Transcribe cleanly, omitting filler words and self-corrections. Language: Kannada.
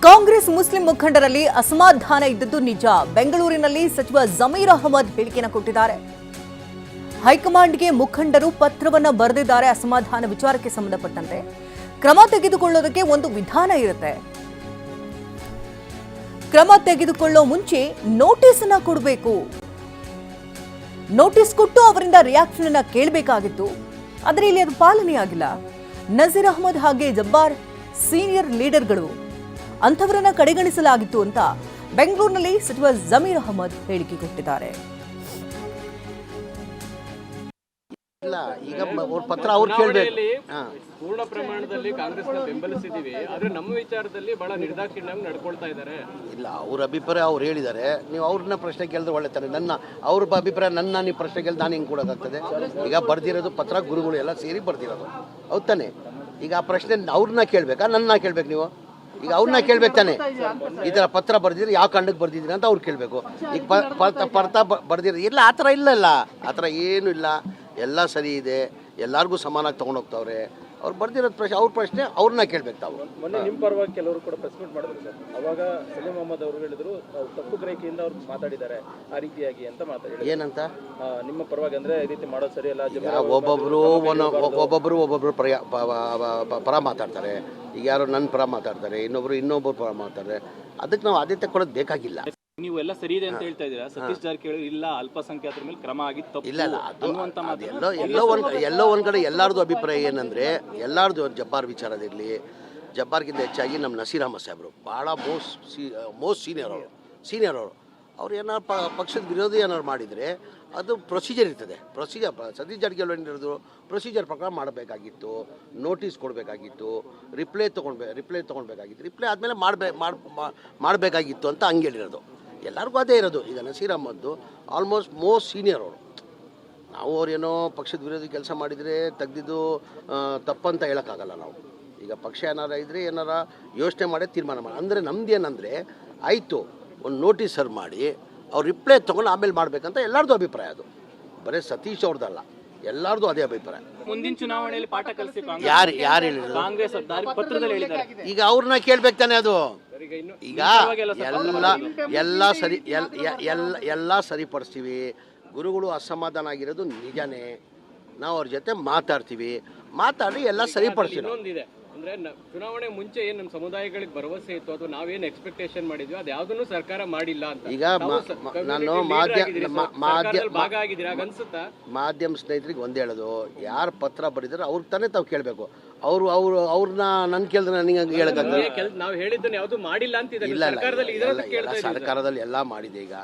ಕಾಂಗ್ರೆಸ್ ಮುಸ್ಲಿಂ ಮುಖಂಡರಲ್ಲಿ ಅಸಮಾಧಾನ ಇದ್ದದ್ದು ನಿಜ. ಬೆಂಗಳೂರಿನಲ್ಲಿ ಸಚಿವ ಜಮೀರ್ ಅಹಮದ್ ಹೇಳಿಕೆಯನ್ನು ಕೊಟ್ಟಿದ್ದಾರೆ. ಹೈಕಮಾಂಡ್ಗೆ ಮುಖಂಡರು ಪತ್ರವನ್ನ ಬರೆದಿದ್ದಾರೆ. ಅಸಮಾಧಾನ ವಿಚಾರಕ್ಕೆ ಸಂಬಂಧಪಟ್ಟಂತೆ ಕ್ರಮ ತೆಗೆದುಕೊಳ್ಳೋದಕ್ಕೆ ಒಂದು ವಿಧಾನ ಇರುತ್ತೆ. ಕ್ರಮ ತೆಗೆದುಕೊಳ್ಳೋ ಮುಂಚೆ ನೋಟಿಸ್ ಅನ್ನ ಕೊಡಬೇಕು. ನೋಟಿಸ್ ಕೊಟ್ಟು ಅವರಿಂದ ರಿಯಾಕ್ಷನ್ ಅನ್ನ ಕೇಳಬೇಕಾಗಿತ್ತು. ಆದರೆ ಇಲ್ಲಿ ಅದು ಪಾಲನೆಯಾಗಿಲ್ಲ. ನಜೀರ್ ಅಹಮದ್ ಹಾಗೆ ಜಬ್ಬಾರ್ ಸೀನಿಯರ್ ಲೀಡರ್ಗಳು ಅಂಥವರನ್ನ ಕಡೆಗಣಿಸಲಾಗಿತ್ತು ಅಂತ ಬೆಂಗಳೂರಿನಲ್ಲಿ ಸಚಿವ ಜಮೀರ್ ಅಹಮದ್ ಹೇಳಿಕೆ ಕೊಟ್ಟಿದ್ದಾರೆ. ಇಲ್ಲ, ಈಗ ಅವ್ರ ಪತ್ರ ಅವ್ರು ಕೇಳಬೇಕು. ಪೂರ್ಣ ಪ್ರಮಾಣದಲ್ಲಿ ಕಾಂಗ್ರೆಸ್ನ ಬೆಂಬಲಿಸಿದೀವಿ, ಆದ್ರೆ ನಮ್ಮ ವಿಚಾರದಲ್ಲಿ ಬಹಳ ನಿರ್ದಾಕ್ಷಿಣ್ಯವಾಗಿ ನಡ್ಕೊಳ್ತಾ ಇದ್ದಾರೆ. ಇಲ್ಲ, ಅವ್ರ ಅಭಿಪ್ರಾಯ ಅವ್ರು ಹೇಳಿದ್ದಾರೆ. ನೀವು ಅವ್ರನ್ನ ಪ್ರಶ್ನೆ ಕೇಳಿದ್ರೆ ಒಳ್ಳೆ ತಾನೆ. ಅವ್ರ ಅಭಿಪ್ರಾಯ ನೀವು ಪ್ರಶ್ನೆ ಕೇಳಿದ್ರೆ ನಾನು ಹಿಂಗೆ ಕೊಡೋಕ್ಕಾಗ್ತದೆ? ಈಗ ಬರ್ದಿರೋದು ಪತ್ರ ಗುರುಗಳು ಎಲ್ಲ ಸೇರಿ ಬರ್ದಿರೋದು, ಹೌದು ತಾನೆ? ಈಗ ಆ ಪ್ರಶ್ನೆ ಅವ್ರನ್ನ ಕೇಳಬೇಕಾ ನನ್ನ ಕೇಳ್ಬೇಕು? ನೀವು ಈಗ ಅವ್ರನ್ನ ಕೇಳ್ಬೇಕು ತಾನೆ. ಈ ಥರ ಪತ್ರ ಬರ್ದಿದ್ರೆ ಯಾವ ಕಾರಣಕ್ಕೆ ಬರ್ದಿದ್ದೀರಿ ಅಂತ ಅವ್ರು ಕೇಳಬೇಕು. ಈಗ ಪತ್ರ ಬರ್ದಿರೋ ಇಲ್ಲ, ಆ ಥರ ಇಲ್ಲ, ಆ ಥರ ಏನೂ ಇಲ್ಲ, ಎಲ್ಲ ಸರಿ ಇದೆ, ಎಲ್ಲರಿಗೂ ಸಮಾನಾಗಿ ತೊಗೊಂಡೋಗ್ತಾವ್ರೆ. ಅವ್ರು ಬರ್ದಿರೋದು ಪ್ರಶ್ನೆ ಅವ್ರ ಪ್ರಶ್ನೆ ಅವ್ರನ್ನ ಕೇಳ್ಬೇಕು ತಾವು. ಮೊನ್ನೆ ನಿಮ್ಮ ಪರವಾಗಿ ಕೆಲವರು ಕೂಡ ಪ್ರೆಸ್ ಮೀಟ್ ಮಾಡಿದ್ರು ಸರ್. ಅವಾಗ ಸಲೀಂ ಅಹಮದ್ ಅವರು ಹೇಳಿದ್ರು ತಪ್ಪು ಗ್ರಹಿಕೆಯಿಂದ ಅವ್ರು ಮಾತಾಡಿದ್ದಾರೆ ಆ ರೀತಿಯಾಗಿ ಅಂತ ಮಾತಾಡಿದ್ರು. ಏನಂತ? ನಿಮ್ಮ ಪರವಾಗಿ ಅಂದ್ರೆ ಈ ರೀತಿ ಮಾಡೋದು ಸರಿಯಲ್ಲ. ಒಬ್ಬೊಬ್ರು ಪರ ಮಾತಾಡ್ತಾರೆ. ಈಗ ಯಾರು ನನ್ನ ಪರ ಮಾತಾಡ್ತಾರೆ, ಇನ್ನೊಬ್ಬರು ಪರ ಮಾತಾಡ್ತಾರೆ. ಅದಕ್ಕೆ ನಾವು ಆದ್ಯತೆ ಕೊಡೋದು ಬೇಕಾಗಿಲ್ಲ. ನೀವು ಎಲ್ಲ ಸರಿ ಇದೆ ಅಂತ ಹೇಳ್ತಾ ಇದ್ದೀರಾ. ಸತೀಶ್ ಜಾರಕಿಹೊಳಿ ಇಲ್ಲ, ಅಲ್ಪಸಂಖ್ಯಾತರ ಮೇಲೆ ಕ್ರಮ ಆಗಿತ್ತು ಇಲ್ಲ, ಎಲ್ಲೋ ಒಂದ್ ಕಡೆ ಎಲ್ಲಾರ್ದು ಅಭಿಪ್ರಾಯ ಏನಂದ್ರೆ, ಎಲ್ಲಾರ್ದು ಜಬ್ಬಾರ್ ವಿಚಾರದಿರಲಿ, ಜಬ್ಬಾರ್ಗಿಂತ ಹೆಚ್ಚಾಗಿ ನಮ್ಮ ನಸೀರ್ ಅಹಮದ್ ಸಾಹೇಬರು ಭಾಳ ಮೋಸ್ಟ್ ಸೀನಿಯರ್ ಅವರು ಅವ್ರು ಏನಾರು ಪಕ್ಷದ ವಿರೋಧಿ ಏನಾರು ಮಾಡಿದರೆ ಅದು ಪ್ರೊಸೀಜರ್ ಇರ್ತದೆ. ಸತೀಶ್ ಜಾರಕಿಹೊಳಿ ಏನಿರೋದು ಪ್ರೊಸೀಜರ್ ಪ್ರಕಾರ ಮಾಡಬೇಕಾಗಿತ್ತು, ನೋಟಿಸ್ ಕೊಡಬೇಕಾಗಿತ್ತು, ರಿಪ್ಲೈ ತೊಗೊಳ್ಬೇಕಾಗಿತ್ತು, ರಿಪ್ಲೈ ಆದಮೇಲೆ ಮಾಡಬೇಕಾಗಿತ್ತು ಅಂತ ಹಂಗೆ ಹೇಳಿರೋದು. ಎಲ್ಲರಿಗೂ ಅದೇ ಇರೋದು. ಈಗ Naseer Ahmed almost most senior ಅವರು. ನಾವು ಅವ್ರೇನೋ ಪಕ್ಷದ ವಿರೋಧಿ ಕೆಲಸ ಮಾಡಿದರೆ ತೆಗ್ದಿದ್ದು ತಪ್ಪಂತ ಹೇಳೋಕ್ಕಾಗಲ್ಲ ನಾವು. ಈಗ ಪಕ್ಷ ಏನಾರ ಯೋಚನೆ ಮಾಡಿ ತೀರ್ಮಾನ ಮಾಡಿ. ಅಂದರೆ ನಮ್ದು ಏನಂದರೆ, ಆಯಿತು ಒಂದು ನೋಟಿಸ್ ಸರ್ವ್ ಮಾಡಿ ಅವ್ರು ರಿಪ್ಲೈ ತೊಗೊಂಡು ಆಮೇಲೆ ಮಾಡಬೇಕಂತ ಎಲ್ಲರದು ಅಭಿಪ್ರಾಯ. ಅದು ಬರೀ ಸತೀಶ್ ಅವ್ರದ್ದಲ್ಲ, ಎಲ್ಲರದು ಅದೇ ಅಭಿಪ್ರಾಯ. ಮುಂದಿನ ಚುನಾವಣೆಯಲ್ಲಿ ಪಾಠ ಕಲಿಸಿ ಯಾರು ಹೇಳಿದ್ರು? ಕಾಂಗ್ರೆಸ್ ಪತ್ರದಲ್ಲಿ ಹೇಳಿದ್ದಾರೆ. ಈಗ ಅವ್ರನ್ನ ಕೇಳ್ಬೇಕು ತಾನೆ. ಅದು ಈಗ ಎಲ್ಲ ಸರಿಪಡಿಸ್ತೀವಿ. ಗುರುಗಳು ಅಸಮಾಧಾನ ಆಗಿರೋದು ನಿಜನೇ. ನಾವು ಅವ್ರ ಜೊತೆ ಮಾತಾಡಿ ಎಲ್ಲ ಸರಿಪಡಿಸ್ತೀವಿ. ಅಂದ್ರೆ ಚುನಾವಣೆ ಮುಂಚೆ ಏನ್ ನಮ್ಮ ಸಮುದಾಯಗಳಿಗೆ ಭರವಸೆ ಇತ್ತು ಅಥವಾ ನಾವೇನು ಎಕ್ಸ್ಪೆಕ್ಟೇಷನ್ ಮಾಡಿದ್ವಿ ಅದು ಯಾವುದನ್ನು ಸರ್ಕಾರ ಮಾಡಿಲ್ಲ ಅಂತ. ಈಗ ನಾನು ಮಾಧ್ಯಮ ಸ್ನೇಹಿತರಿಗೆ ಒಂದೇ ಹೇಳೋದು, ಯಾರು ಪತ್ರ ಬರೆದಿದ್ರೆ ಅವ್ರಿಗೆ ತಾನೇ ತಾವು ಕೇಳಬೇಕು. ಅವ್ರನ್ನ ನನ್ ಕೇಳಿದ್ರೆ ನನಗೆ ಹೇಳಕ್ಕಾಗ್ತದೆ? ನಾವು ಹೇಳಿದ್ದನ್ನು ಯಾವುದು ಮಾಡಿಲ್ಲ ಅಂತಿದೆ. ಇಲ್ಲ, ಸರ್ಕಾರದಲ್ಲಿ ಎಲ್ಲ ಮಾಡಿದೆ. ಈಗ